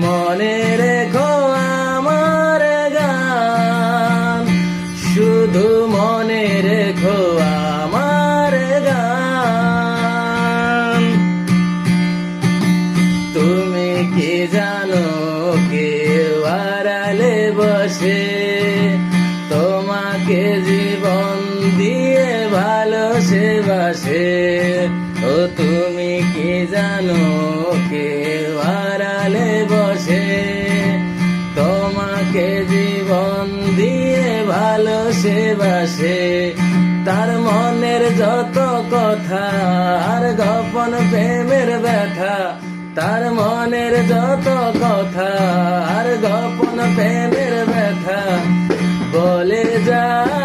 মনে রেখো আমার গান, শুধু মনে রেখো আমার গান। তুমি কি জানো কেউ আড়ালে বসে তোমাকে জীবন দিয়ে ভালোবাসে। ও তুমি কি জানো কেউ আড়ালে বসে তোমাকে জীবন দিয়ে ভালোবাসে। তার মনের যত কথা আর গোপন প্রেমের ব্যথা, তার মনের যত কথা আর গোপন প্রেমের ব্যথা বলে যায়